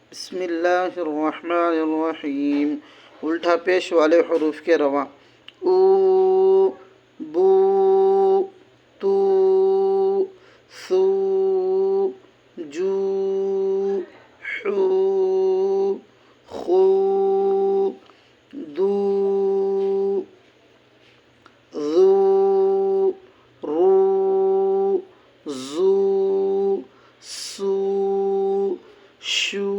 बिस्मिल्लाहिर्रहमानिर्रहीम। उल्टा पेश वाले हरूफ के रवा। ऊ, बू, तू, सू, जू, हू, खू, दू, ज़ू, रू, ज़ू, सू, शू,